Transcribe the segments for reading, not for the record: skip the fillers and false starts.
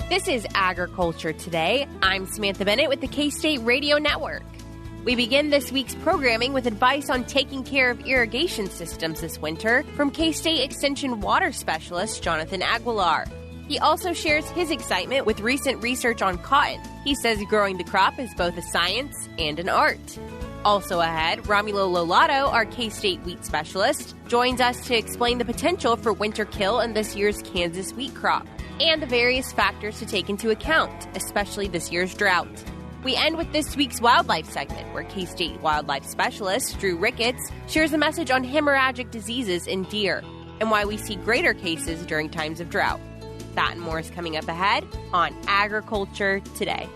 This is Agriculture Today. I'm Samantha Bennett with the K-State Radio Network. We begin this week's programming with advice on taking care of irrigation systems this winter from K-State Extension Water Specialist Jonathan Aguilar. He also shares his excitement with recent research on cotton. He says growing the crop is both a science and an art. Also ahead, Romulo Lollato, our K-State wheat specialist, joins us to explain the potential for winter kill in this year's Kansas wheat crop and the various factors to take into account, especially this year's drought. We end with this week's wildlife segment, where K-State wildlife specialist Drew Ricketts shares a message on hemorrhagic diseases in deer and why we see greater cases during times of drought. That and more is coming up ahead on Agriculture Today.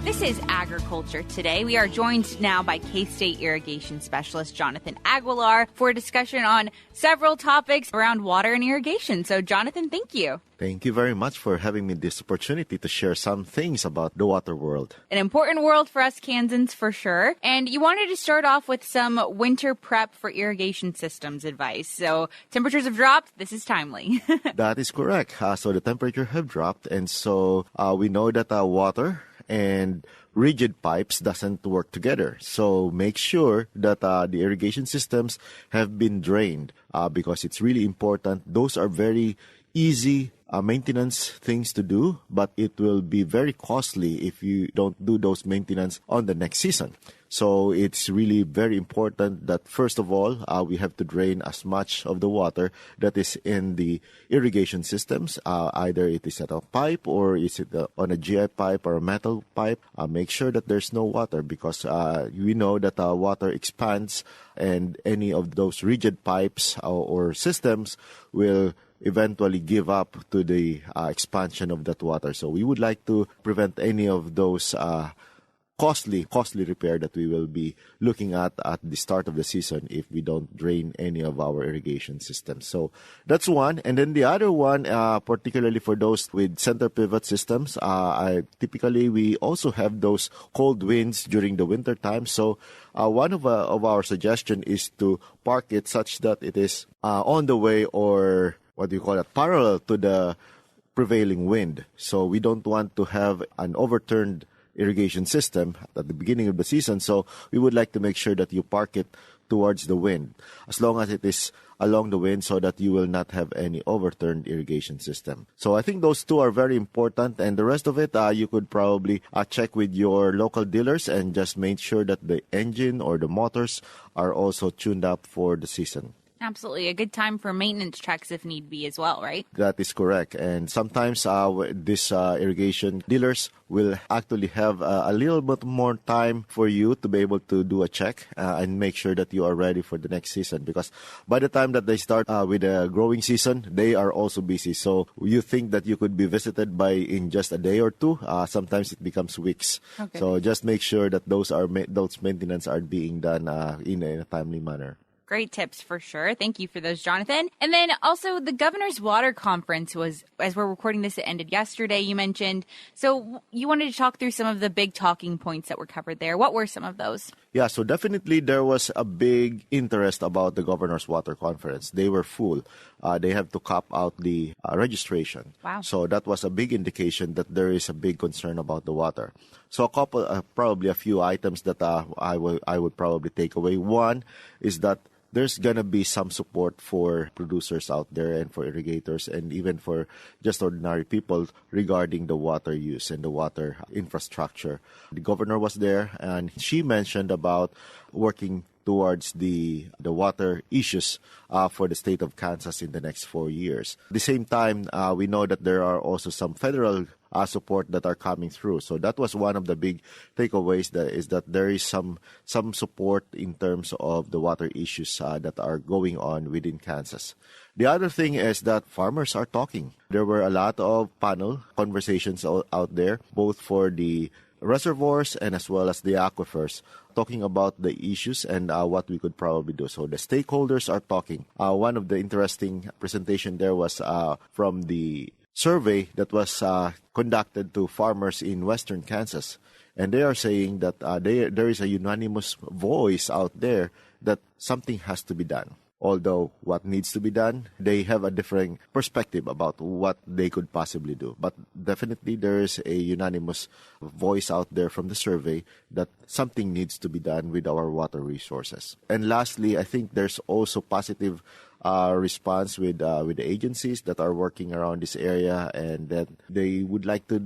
This is Agriculture Today. We are joined now by K-State Irrigation Specialist Jonathan Aguilar for a discussion on several topics around water and irrigation. So, Jonathan, thank you. Thank you very much for having me this opportunity to share some things about the water world. An important world for us Kansans, for sure. And you wanted to start off with some winter prep for irrigation systems advice. So temperatures have dropped. This is timely. That is correct. So the temperature have dropped. And so we know that water and rigid pipes doesn't work together. So make sure that the irrigation systems have been drained because it's really important. Those are very easy maintenance things to do, but it will be very costly if you don't do those maintenance on the next season. So it's really very important that first of all, we have to drain as much of the water that is in the irrigation systems. Either it is at a pipe or is it on a GI pipe or a metal pipe. Make sure that there's no water because we know that water expands and any of those rigid pipes or systems will eventually give up to the expansion of that water. So we would like to prevent any of those costly repair that we will be looking at the start of the season if we don't drain any of our irrigation systems. So that's one. And then the other one, particularly for those with center pivot systems, typically we also have those cold winds during the winter time. So one of our suggestion is to park it such that it is on the way or parallel to the prevailing wind. So we don't want to have an overturned irrigation system at the beginning of the season. So we would like to make sure that you park it towards the wind, as long as it is along the wind so that you will not have any overturned irrigation system. So I think those two are very important. And the rest of it, you could probably check with your local dealers and just make sure that the engine or the motors are also tuned up for the season. Absolutely. A good time for maintenance checks if need be as well, right? That is correct. And sometimes these irrigation dealers will actually have a little bit more time for you to be able to do a check and make sure that you are ready for the next season. Because by the time that they start with the growing season, they are also busy. So you think that you could be visited in just a day or two. Sometimes it becomes weeks. Okay. So just make sure that those maintenance are being done in a timely manner. Great tips for sure. Thank you for those, Jonathan. And then also the Governor's Water Conference was, as we're recording this, it ended yesterday, you mentioned. So you wanted to talk through some of the big talking points that were covered there. What were some of those? Yeah, so definitely there was a big interest about the Governor's Water Conference. They were full. They have to cap out the registration. Wow. So that was a big indication that there is a big concern about the water. So probably a few items that I would probably take away. One is that there's going to be some support for producers out there and for irrigators and even for just ordinary people regarding the water use and the water infrastructure. The governor was there and she mentioned about working towards the water issues for the state of Kansas in the next 4 years. At the same time, we know that there are also some federal support that are coming through. So that was one of the big takeaways, that there is some support in terms of the water issues that are going on within Kansas. The other thing is that farmers are talking. There were a lot of panel conversations out there, both for the reservoirs and as well as the aquifers, talking about the issues and what we could probably do. So the stakeholders are talking. One of the interesting presentation there was from the survey that was conducted to farmers in western Kansas. And they are saying that there is a unanimous voice out there that something has to be done. Although what needs to be done, they have a different perspective about what they could possibly do. But definitely there is a unanimous voice out there from the survey that something needs to be done with our water resources. And lastly, I think there's also positive response with the agencies that are working around this area, and that they would like to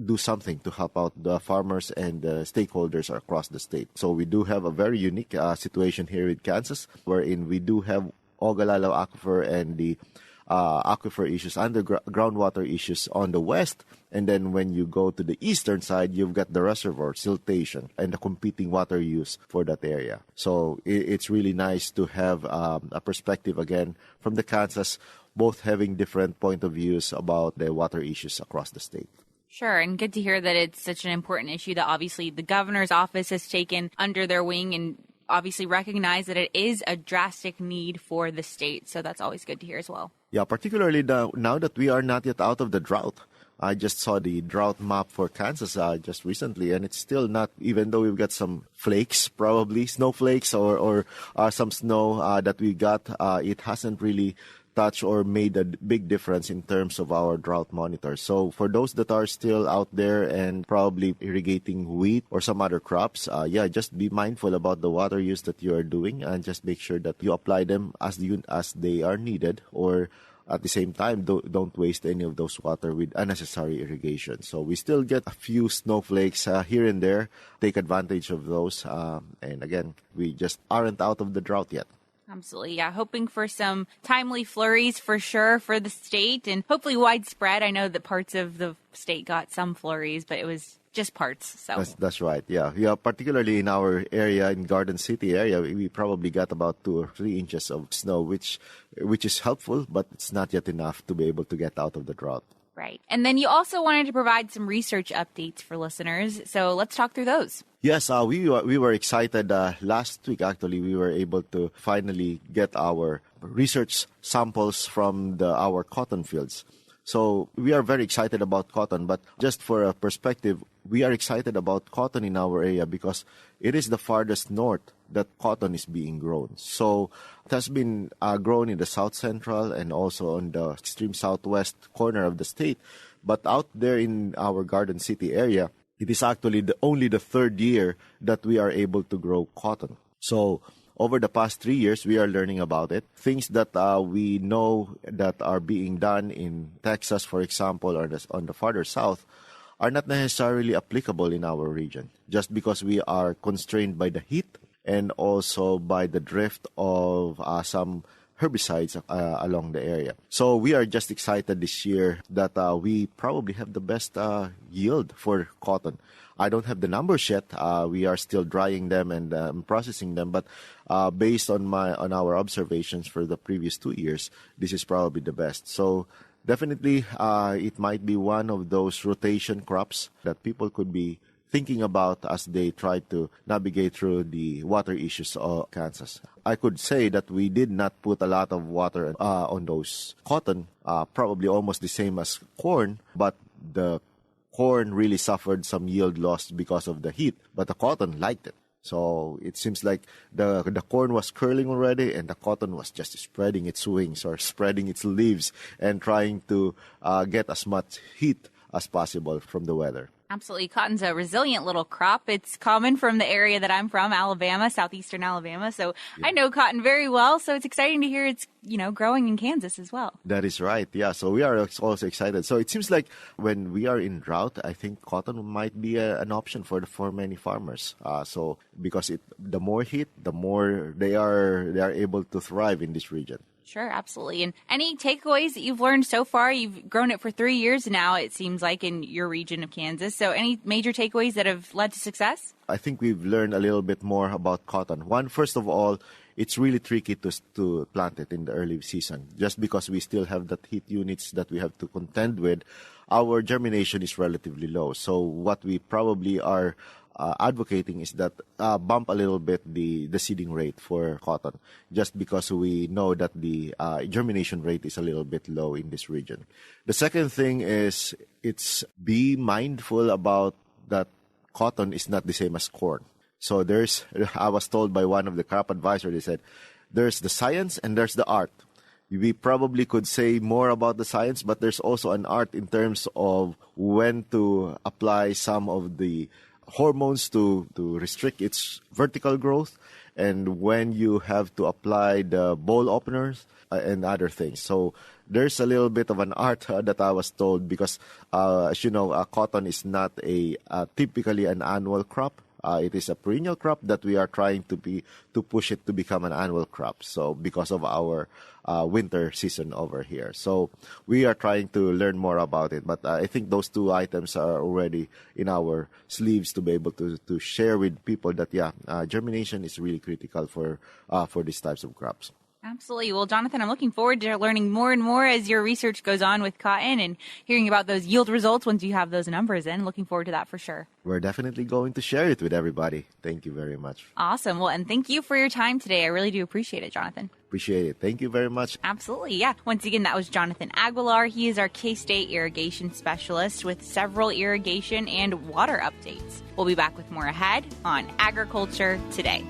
do something to help out the farmers and the stakeholders across the state. So we do have a very unique situation here in Kansas, wherein we do have Ogallala Aquifer and the aquifer issues, groundwater issues on the west. And then when you go to the eastern side, you've got the reservoir, siltation, and the competing water use for that area. So it's really nice to have a perspective again from the Kansas, both having different point of views about the water issues across the state. Sure, and good to hear that it's such an important issue that obviously the governor's office has taken under their wing and obviously recognize that it is a drastic need for the state. So that's always good to hear as well. Yeah, particularly now that we are not yet out of the drought. I just saw the drought map for Kansas just recently, and it's still not, even though we've got some flakes, probably snowflakes or some snow that we got, it hasn't really touch or made a big difference in terms of our drought monitor. So for those that are still out there and probably irrigating wheat or some other crops, just be mindful about the water use that you are doing, and just make sure that you apply them as they are needed, or at the same time, don't waste any of those water with unnecessary irrigation. So we still get a few snowflakes here and there. Take advantage of those. And again, we just aren't out of the drought yet. Absolutely, yeah. Hoping for some timely flurries for sure for the state, and hopefully widespread. I know that parts of the state got some flurries, but it was just parts. So that's right. Yeah. Particularly in our area, in Garden City area, we probably got about 2 or 3 inches of snow, which is helpful, but it's not yet enough to be able to get out of the drought. Right. And then you also wanted to provide some research updates for listeners. So let's talk through those. Yes, we were excited. Last week, actually, we were able to finally get our research samples from our cotton fields. So we are very excited about cotton, but just for a perspective, we are excited about cotton in our area because it is the farthest north that cotton is being grown. So it has been grown in the south central and also on the extreme southwest corner of the state. But out there in our Garden City area, it is actually only the 3rd year that we are able to grow cotton. So over the past 3 years, we are learning about it. Things that we know that are being done in Texas, for example, or on the farther south, are not necessarily applicable in our region, just because we are constrained by the heat and also by the drift of some herbicides along the area. So we are just excited this year that we probably have the best yield for cotton. I don't have the numbers yet. We are still drying them and processing them, but based on our observations for the previous 2 years, this is probably the best. So definitely, it might be one of those rotation crops that people could be thinking about as they try to navigate through the water issues of Kansas. I could say that we did not put a lot of water on those cotton, probably almost the same as corn, but the corn really suffered some yield loss because of the heat, but the cotton liked it. So it seems like the corn was curling already, and the cotton was just spreading its wings or spreading its leaves and trying to get as much heat as possible from the weather. Absolutely. Cotton's a resilient little crop. It's common from the area that I'm from, Alabama, southeastern Alabama. So yeah. I know cotton very well. So it's exciting to hear it's, growing in Kansas as well. That is right. Yeah. So we are also excited. So it seems like when we are in drought, I think cotton might be an option for many farmers. So because the more heat, the more they are able to thrive in this region. Sure, absolutely. And any takeaways that you've learned so far? You've grown it for 3 years now, it seems like, in your region of Kansas. So any major takeaways that have led to success? I think we've learned a little bit more about cotton. One, first of all, it's really tricky to plant it in the early season. Just because we still have that heat units that we have to contend with, our germination is relatively low. So what we probably are advocating is that bump a little bit the seeding rate for cotton, just because we know that the germination rate is a little bit low in this region. The second thing is be mindful about that cotton is not the same as corn. So I was told by one of the crop advisors, they said, there's the science and there's the art. We probably could say more about the science, but there's also an art in terms of when to apply some of the hormones to restrict its vertical growth, and when you have to apply the bowl openers and other things. So there's a little bit of an art that I was told, because as you know, cotton is not typically an annual crop. It is a perennial crop that we are trying to push it to become an annual crop. So because of our winter season over here, so we are trying to learn more about it. But I think those two items are already in our sleeves to be able to share with people that germination is really critical for these types of crops. Absolutely. Well, Jonathan, I'm looking forward to learning more and more as your research goes on with cotton and hearing about those yield results once you have those numbers in. Looking forward to that for sure. We're definitely going to share it with everybody. Thank you very much. Awesome. Well, and thank you for your time today. I really do appreciate it, Jonathan. Appreciate it. Thank you very much. Absolutely. Yeah. Once again, that was Jonathan Aguilar. He is our K-State irrigation specialist with several irrigation and water updates. We'll be back with more ahead on Agriculture Today.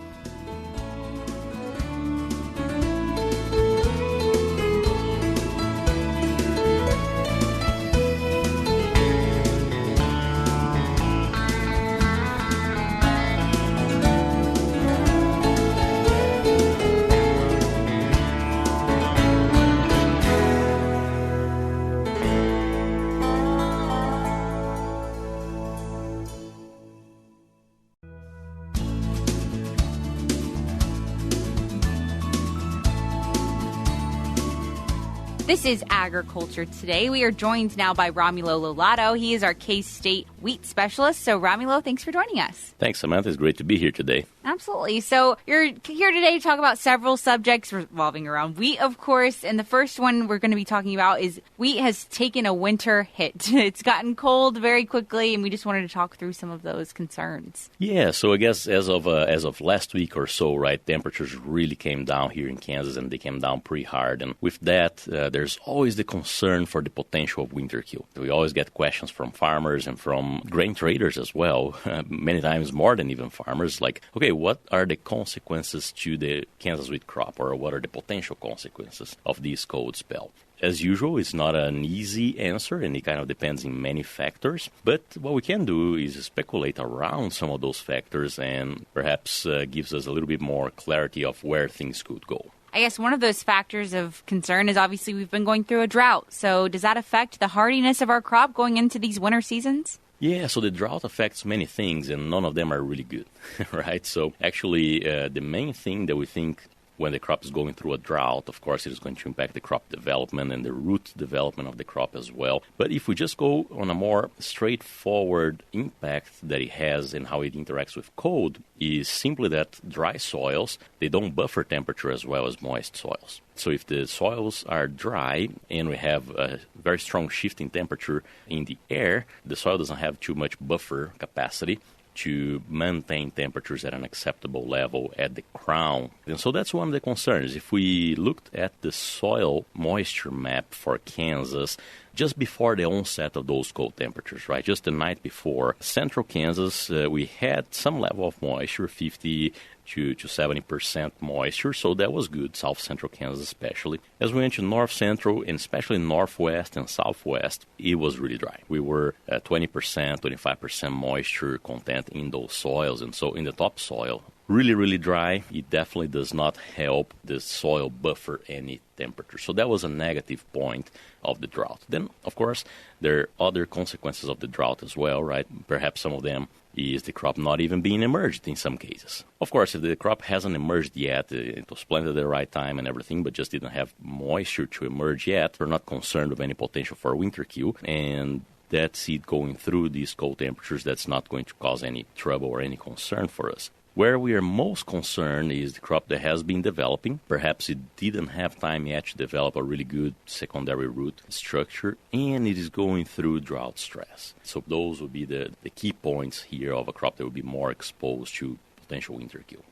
This is Agriculture Today. We are joined now by Romulo Lollato. He is our K-State wheat specialist. So, Romulo, thanks for joining us. Thanks, Samantha. It's great to be here today. Absolutely. So, you're here today to talk about several subjects revolving around wheat, of course. And the first one we're going to be talking about is wheat has taken a winter hit. It's gotten cold very quickly, and we just wanted to talk through some of those concerns. Yeah, so I guess as of last week or so, right, temperatures really came down here in Kansas, and they came down pretty hard. And with that, there's always the concern for the potential of winter kill. We always get questions from farmers and from grain traders as well, many times more than even farmers, like, okay, what are the consequences to the Kansas wheat crop, or what are the potential consequences of this cold spell? As usual, it's not an easy answer, and it kind of depends on many factors. But what we can do is speculate around some of those factors and perhaps gives us a little bit more clarity of where things could go. I guess one of those factors of concern is obviously we've been going through a drought. So does that affect the hardiness of our crop going into these winter seasons? Yeah, so the drought affects many things, and none of them are really good, right? So actually, the main thing that we think when the crop is going through a drought, of course, it is going to impact the crop development and the root development of the crop as well. But if we just go on a more straightforward impact that it has and how it interacts with cold, is simply that dry soils, they don't buffer temperature as well as moist soils. So if the soils are dry and we have a very strong shift in temperature in the air, the soil doesn't have too much buffer capacity to maintain temperatures at an acceptable level at the crown. And so that's one of the concerns. If we looked at the soil moisture map for Kansas, just before the onset of those cold temperatures, right, just the night before, central Kansas, we had some level of moisture, 50 to 70% moisture, so that was good, south central Kansas especially. As we went to north central, and especially northwest and southwest, it was really dry. We were at 20%, 25% moisture content in those soils, and so in the topsoil, really, really dry, it definitely does not help the soil buffer any temperature. So that was a negative point of the drought. Then, of course, there are other consequences of the drought as well, right? Perhaps some of them is the crop not even being emerged in some cases. Of course, if the crop hasn't emerged yet, it was planted at the right time and everything, but just didn't have moisture to emerge yet, we're not concerned with any potential for winter kill. And that seed going through these cold temperatures, that's not going to cause any trouble or any concern for us. Where we are most concerned is the crop that has been developing. Perhaps it didn't have time yet to develop a really good secondary root structure, and it is going through drought stress. So those would be the key points here of a crop that would be more exposed to potential winter kill.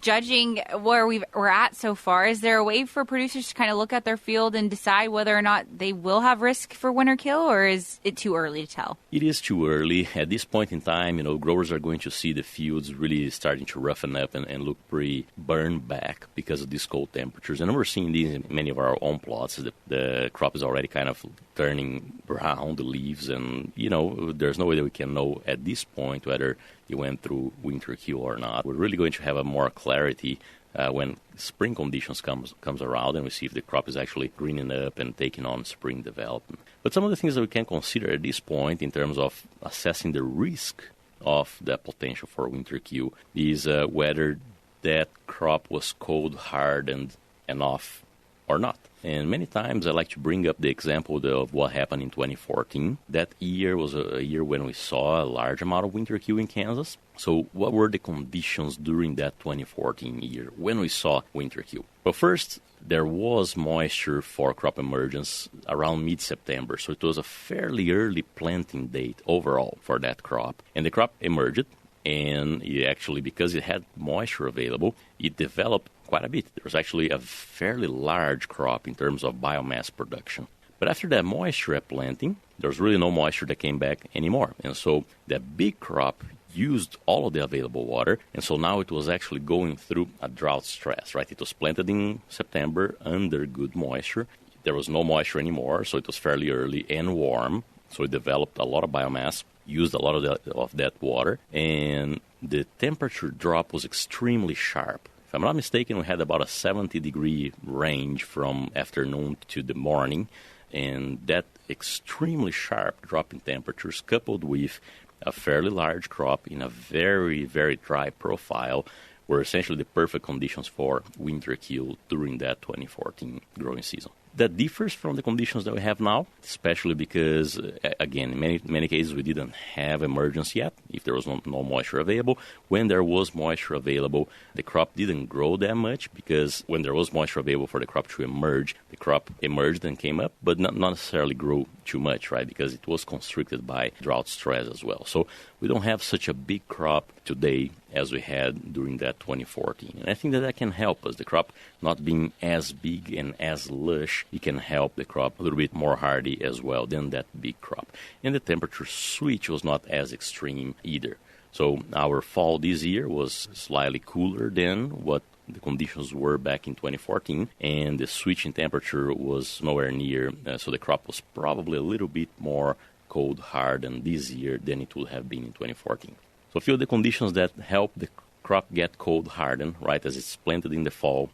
Judging where we're at so far, is there a way for producers to kind of look at their field and decide whether or not they will have risk for winter kill, or is it too early to tell? It is too early. At this point in time, growers are going to see the fields really starting to roughen up and look pretty burned back because of these cold temperatures. And we're seeing these in many of our own plots. The crop is already kind of turning brown, the leaves, and, there's no way that we can know at this point whether it went through winter kill or not. We're really going to have a more clarity when spring conditions comes around and we see if the crop is actually greening up and taking on spring development. But some of the things that we can consider at this point in terms of assessing the risk of the potential for winter kill is whether that crop was cold hardened enough or not. And many times I like to bring up the example of what happened in 2014. That year was a year when we saw a large amount of winter kill in Kansas. So what were the conditions during that 2014 year when we saw winter kill? Well, first, there was moisture for crop emergence around mid-September. So it was a fairly early planting date overall for that crop. And the crop emerged, and it actually, because it had moisture available, it developed quite a bit. There was actually a fairly large crop in terms of biomass production. But after that moisture at planting, there was really no moisture that came back anymore. And so that big crop used all of the available water, and so now it was actually going through a drought stress, right? It was planted in September under good moisture. There was no moisture anymore, so it was fairly early and warm. So it developed a lot of biomass, used a lot of that water, and the temperature drop was extremely sharp. If I'm not mistaken, we had about a 70-degree range from afternoon to the morning, and that extremely sharp drop in temperatures coupled with a fairly large crop in a very, very dry profile were essentially the perfect conditions for winter kill during that 2014 growing season. That differs from the conditions that we have now, especially because, again, in many cases we didn't have emergence yet, if there was no moisture available. When there was moisture available, the crop didn't grow that much because when there was moisture available for the crop to emerge, the crop emerged and came up, but not necessarily grew too much, right, because it was constricted by drought stress as well. So we don't have such a big crop today as we had during that 2014. And I think that can help us. The crop not being as big and as lush, it can help the crop a little bit more hardy as well than that big crop. And the temperature switch was not as extreme either. So our fall this year was slightly cooler than what the conditions were back in 2014, and the switch in temperature was nowhere near, so the crop was probably a little bit more cold hardened this year than it would have been in 2014. So a few of the conditions that help the crop get cold hardened, right, as it's planted in the fall,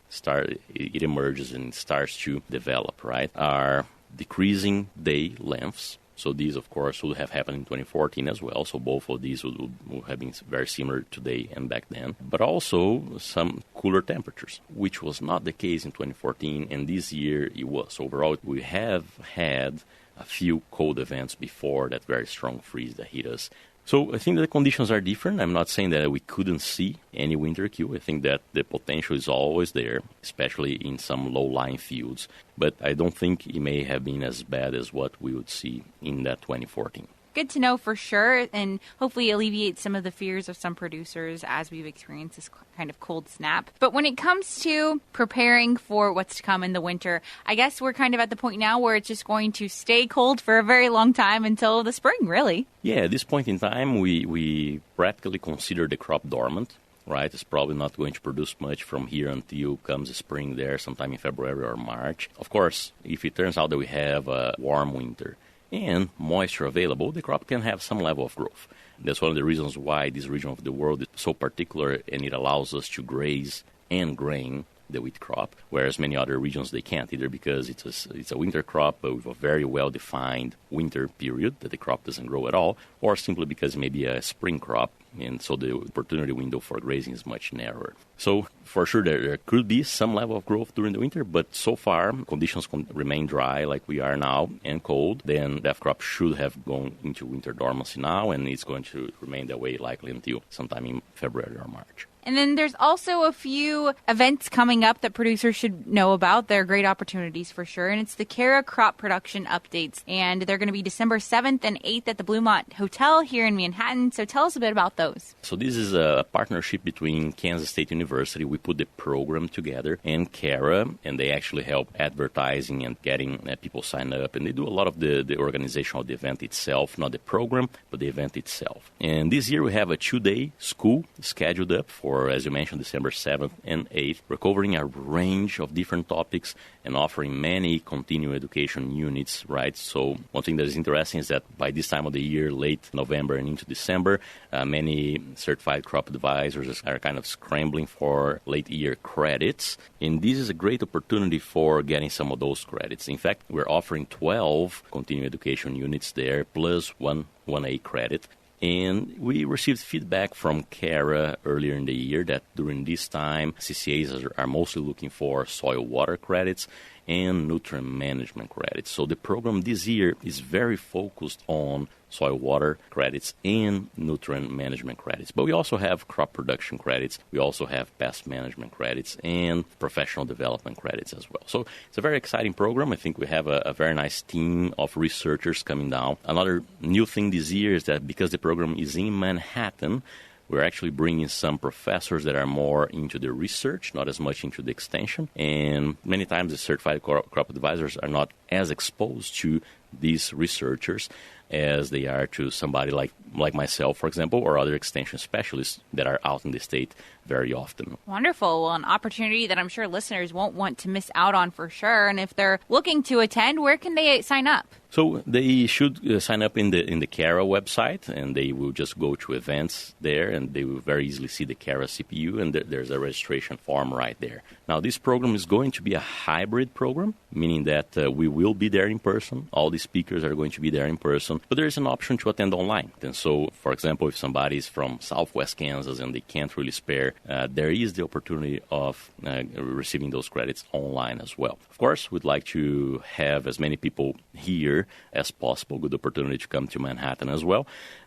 it emerges and starts to develop, right, are decreasing day lengths. So these, of course, would have happened in 2014 as well. So both of these would have been very similar today and back then. But also some cooler temperatures, which was not the case in 2014, and this year it was. Overall, we have had a few cold events before that very strong freeze that hit us. So I think that the conditions are different. I'm not saying that we couldn't see any winter kill. I think that the potential is always there, especially in some low-lying fields. But I don't think it may have been as bad as what we would see in that 2014. Good to know for sure, and hopefully alleviate some of the fears of some producers as we've experienced this kind of cold snap. But when it comes to preparing for what's to come in the winter, I guess we're kind of at the point now where it's just going to stay cold for a very long time until the spring, really. Yeah, at this point in time, we practically consider the crop dormant. Right, it's probably not going to produce much from here until comes the spring there, sometime in February or March. Of course, if it turns out that we have a warm winter and moisture available, the crop can have some level of growth. That's one of the reasons why this region of the world is so particular, and it allows us to graze and grain the wheat crop, whereas many other regions they can't, either because it's a winter crop but with a very well-defined winter period that the crop doesn't grow at all, or simply because it may be a spring crop, and so the opportunity window for grazing is much narrower. So for sure there could be some level of growth during the winter, but so far conditions remain dry like we are now and cold. Then that crop should have gone into winter dormancy now, and it's going to remain that way likely until sometime in February or March. And then there's also a few events coming up that producers should know about. They're great opportunities for sure. And it's the Cara Crop Production Updates. And they're going to be December 7th and 8th at the Bluemont Hotel here in Manhattan. So tell us a bit about those. So this is a partnership between Kansas State University. We put the program together and Cara, and they actually help advertising and getting people sign up. And they do a lot of the organization of the event itself, not the program, but the event itself. And this year we have a 2-day school scheduled up for, as you mentioned, December 7th and 8th. We're covering a range of different topics and offering many continuing education units, right? So one thing that is interesting is that by this time of the year, late November and into December, many certified crop advisors are kind of scrambling for late year credits. And this is a great opportunity for getting some of those credits. In fact, we're offering 12 continuing education units there, plus one 1A credit. And we received feedback from Cara earlier in the year that during this time, CCAs are mostly looking for soil water credits and nutrient management credits. So the program this year is very focused on soil water credits and nutrient management credits. But we also have crop production credits. We also have pest management credits and professional development credits as well. So it's a very exciting program. I think we have a very nice team of researchers coming down. Another new thing this year is that because the program is in Manhattan, we're actually bringing some professors that are more into the research, not as much into the extension. And many times the certified crop advisors are not as exposed to these researchers as they are to somebody like myself, for example, or other extension specialists that are out in the state very often. Wonderful. Well, an opportunity that I'm sure listeners won't want to miss out on for sure. And if they're looking to attend, where can they sign up? So they should sign up in the Cara website, and they will just go to events there, and they will very easily see the Cara CPU, and there's a registration form right there. Now, this program is going to be a hybrid program, meaning that we will be there in person. All the speakers are going to be there in person, but there is an option to attend online. And so, for example, if somebody is from Southwest Kansas and they can't really spare, there is the opportunity of receiving those credits online as well. Of course, we'd like to have as many people here as possible, good opportunity to come to Manhattan as well.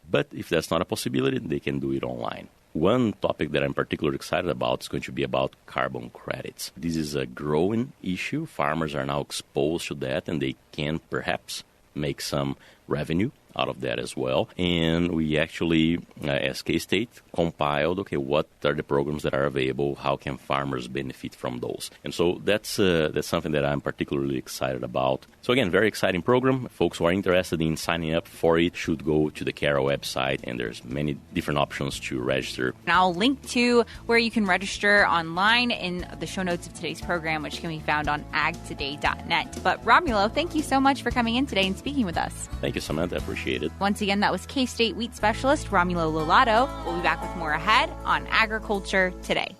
But if that's not a possibility, they can do it online. One topic that I'm particularly excited about is going to be about carbon credits. This is a growing issue. Farmers are now exposed to that, and they can perhaps make some revenue out of that as well. And we actually, as K-State, compiled, what are the programs that are available? How can farmers benefit from those? And so that's something that I'm particularly excited about. So again, very exciting program. Folks who are interested in signing up for it should go to the Cara website, and there's many different options to register. And I'll link to where you can register online in the show notes of today's program, which can be found on agtoday.net. But Romulo, thank you so much for coming in today and speaking with us. Thank you, Samantha. I appreciate it. Once again, that was K-State wheat specialist Romulo Lollato. We'll be back with more ahead on Agriculture Today.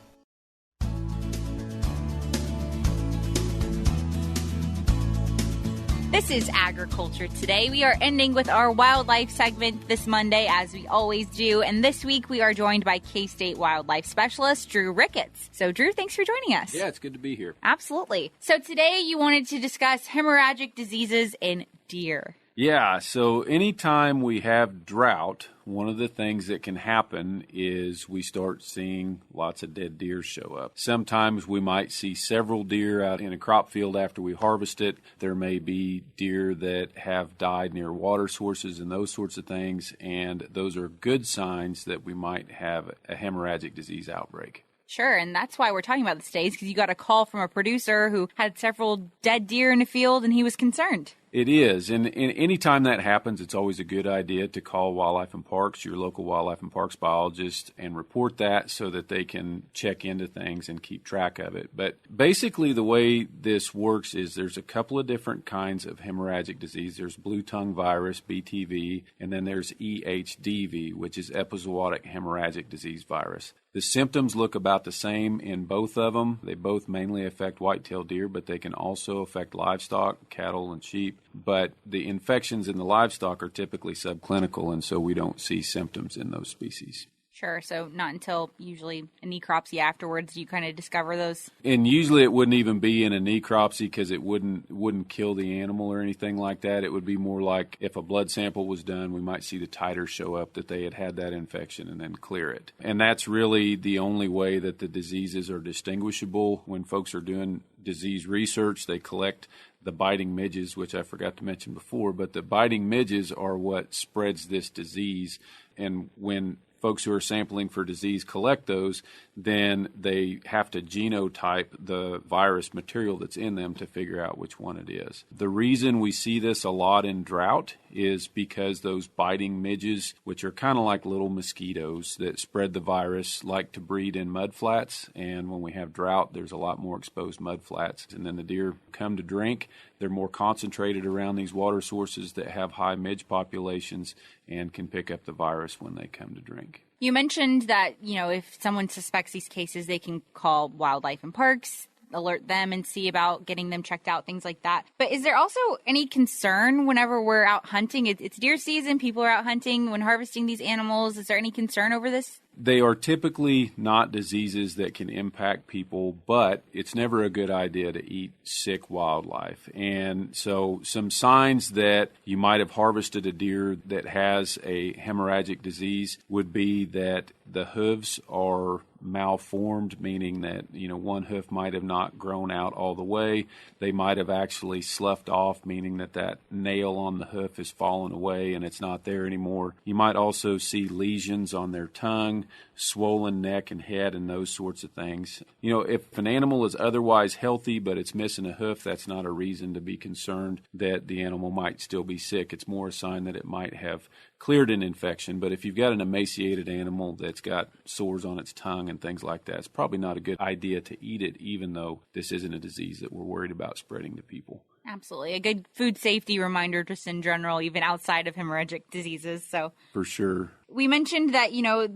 This is Agriculture Today. We are ending with our wildlife segment this Monday, as we always do. And this week, we are joined by K-State wildlife specialist Drew Ricketts. So, Drew, thanks for joining us. Yeah, it's good to be here. Absolutely. So today, you wanted to discuss hemorrhagic diseases in deer. Yeah, so anytime we have drought, one of the things that can happen is we start seeing lots of dead deer show up. Sometimes we might see several deer out in a crop field after we harvest it. There may be deer that have died near water sources and those sorts of things, and those are good signs that we might have a hemorrhagic disease outbreak. Sure, and that's why we're talking about this today, because you got a call from a producer who had several dead deer in the field, and he was concerned. It is. And any time that happens, it's always a good idea to call Wildlife and Parks, your local Wildlife and Parks biologist, and report that so that they can check into things and keep track of it. But basically the way this works is there's a couple of different kinds of hemorrhagic disease. There's blue tongue virus, BTV, and then there's EHDV, which is epizootic hemorrhagic disease virus. The symptoms look about the same in both of them. They both mainly affect white-tailed deer, but they can also affect livestock, cattle, and sheep. But the infections in the livestock are typically subclinical, and so we don't see symptoms in those species. Sure. So not until usually a necropsy afterwards do you kind of discover those. And usually it wouldn't even be in a necropsy because it wouldn't kill the animal or anything like that. It would be more like if a blood sample was done, we might see the titers show up that they had that infection and then clear it. And that's really the only way that the diseases are distinguishable. When folks are doing disease research, they collect the biting midges, which I forgot to mention before, but the biting midges are what spreads this disease. And when folks who are sampling for disease collect those, then they have to genotype the virus material that's in them to figure out which one it is. The reason we see this a lot in drought is because those biting midges, which are kind of like little mosquitoes that spread the virus, like to breed in mud flats. And when we have drought, there's a lot more exposed mud flats. And then the deer come to drink. They're more concentrated around these water sources that have high midge populations and can pick up the virus when they come to drink. You mentioned that, if someone suspects these cases, they can call Wildlife and Parks, alert them and see about getting them checked out, things like that. But is there also any concern whenever we're out hunting? It's deer season, people are out hunting when harvesting these animals. Is there any concern over this? They are typically not diseases that can impact people, but it's never a good idea to eat sick wildlife. And so some signs that you might have harvested a deer that has a hemorrhagic disease would be that the hooves are malformed, meaning that, one hoof might have not grown out all the way. They might have actually sloughed off, meaning that nail on the hoof has fallen away and it's not there anymore. You might also see lesions on their tongue, swollen neck and head, and those sorts of things. If an animal is otherwise healthy but it's missing a hoof, that's not a reason to be concerned that the animal might still be sick. It's more a sign that it might have cleared an infection. But if you've got an emaciated animal that's got sores on its tongue and things like that, it's probably not a good idea to eat it, even though this isn't a disease that we're worried about spreading to people. Absolutely. A good food safety reminder just in general, even outside of hemorrhagic diseases. So for sure. We mentioned that,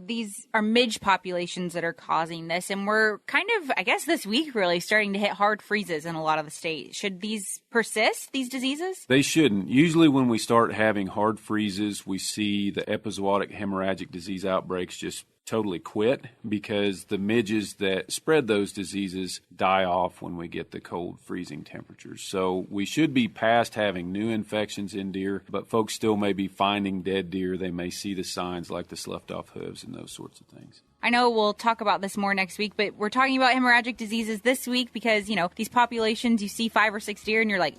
these are midge populations that are causing this. And we're kind of, I guess this week really starting to hit hard freezes in a lot of the state. Should these persist, these diseases? They shouldn't. Usually when we start having hard freezes, we see the epizootic hemorrhagic disease outbreaks just totally quit because the midges that spread those diseases die off when we get the cold freezing temperatures. So we should be past having new infections in deer, but folks still may be finding dead deer. They may see the signs like the sloughed off hooves and those sorts of things. I know we'll talk about this more next week, but we're talking about hemorrhagic diseases this week because, these populations, you see 5 or 6 deer and you're like,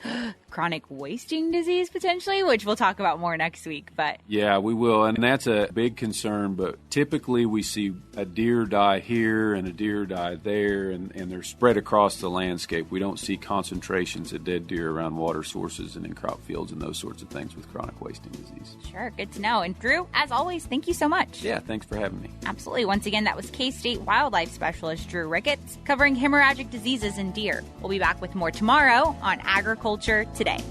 chronic wasting disease potentially, which we'll talk about more next week. But yeah, we will. And that's a big concern. But typically we see a deer die here and a deer die there, and they're spread across the landscape. We don't see concentrations of dead deer around water sources and in crop fields and those sorts of things with chronic wasting disease. Sure. Good to know. And Drew, as always, thank you so much. Yeah, thanks for having me. Absolutely. Once again, that was K-State Wildlife Specialist Drew Ricketts covering hemorrhagic diseases in deer. We'll be back with more tomorrow on Agriculture Today.